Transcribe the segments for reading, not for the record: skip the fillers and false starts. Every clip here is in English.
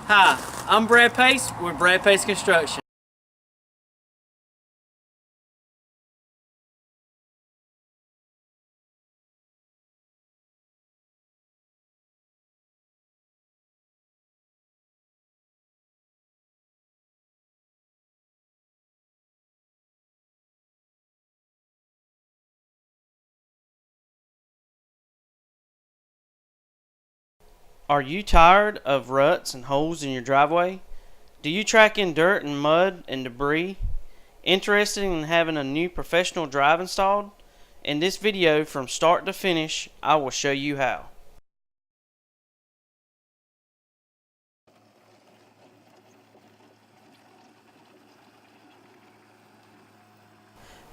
Hi, I'm Brad Pace with Brad Pace Construction. Are you tired of ruts and holes in your driveway? Do you track in dirt and mud and debris? Interested in having a new professional drive installed? In this video, from start to finish, I will show you how.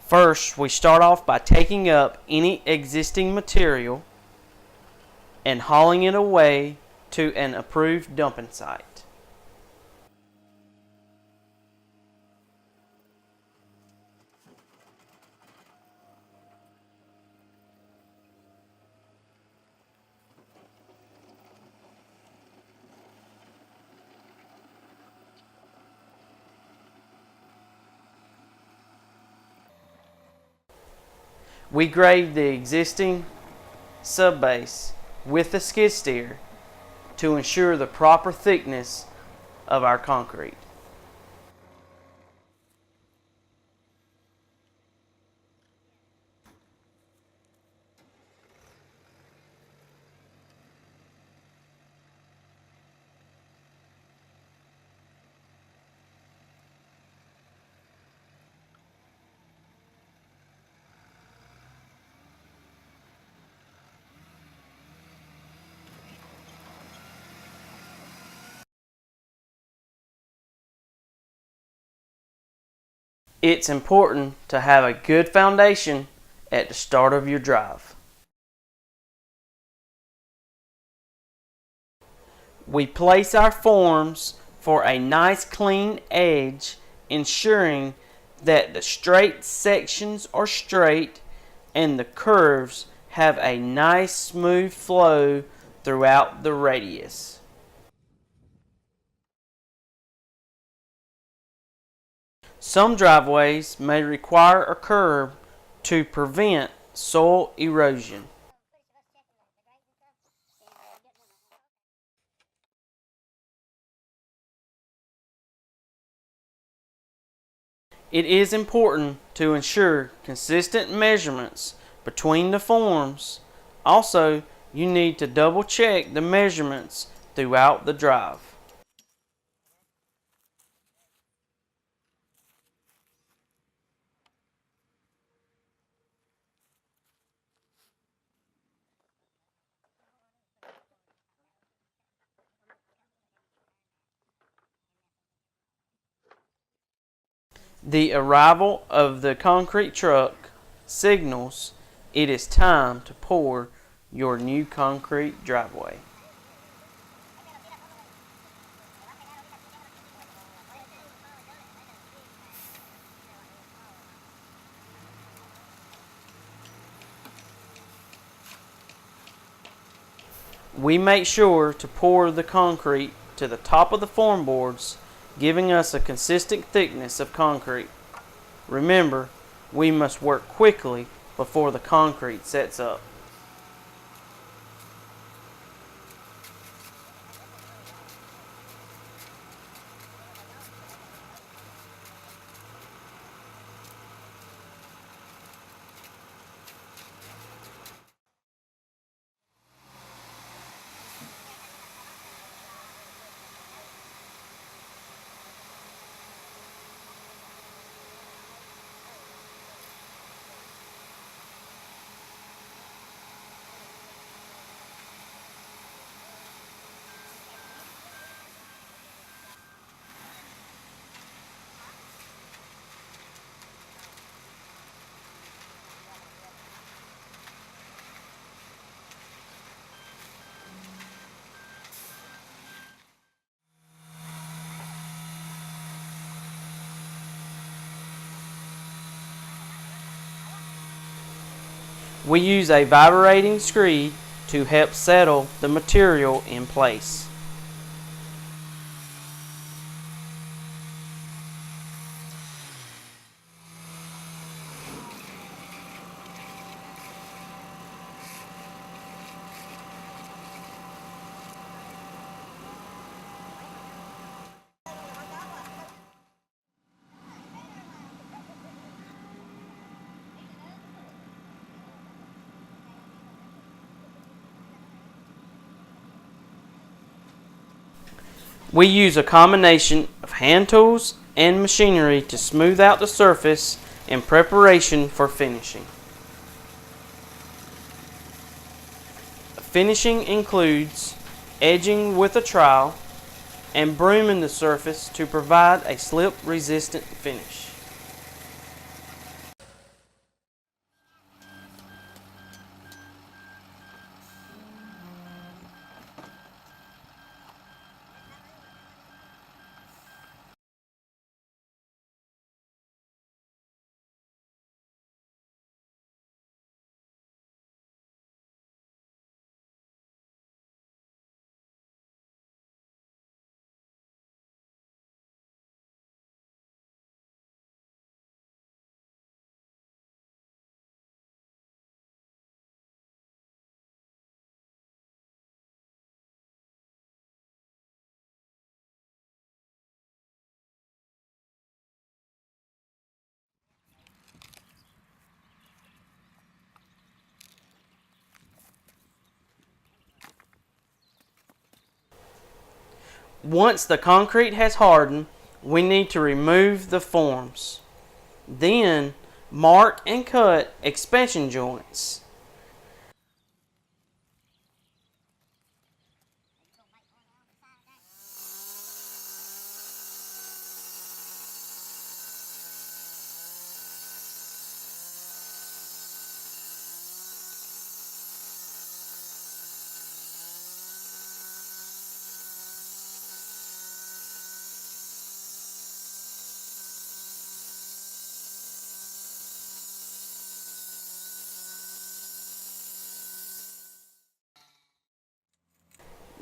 First, we start off by taking up any existing material and hauling it away to an approved dumping site. We grade the existing subbase with the skid steer to ensure the proper thickness of our concrete. It's important to have a good foundation at the start of your drive. We place our forms for a nice clean edge, ensuring that the straight sections are straight and the curves have a nice smooth flow throughout the radius. Some driveways may require a curb to prevent soil erosion. It is important to ensure consistent measurements between the forms. Also, you need to double check the measurements throughout the drive. The arrival of the concrete truck signals it is time to pour your new concrete driveway. We make sure to pour the concrete to the top of the form boards, giving us a consistent thickness of concrete. Remember, we must work quickly before the concrete sets up. We use a vibrating screed to help settle the material in place. We use a combination of hand tools and machinery to smooth out the surface in preparation for finishing. Finishing includes edging with a trowel and brooming the surface to provide a slip-resistant finish. Once the concrete has hardened, we need to remove the forms. Then, mark and cut expansion joints.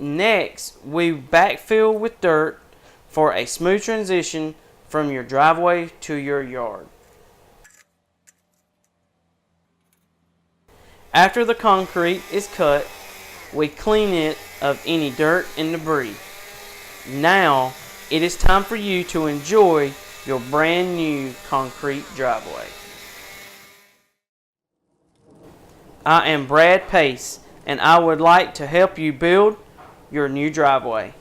Next, we backfill with dirt for a smooth transition from your driveway to your yard. After the concrete is cut, we clean it of any dirt and debris. Now, it is time for you to enjoy your brand new concrete driveway. I am Brad Pace, and I would like to help you build your new driveway.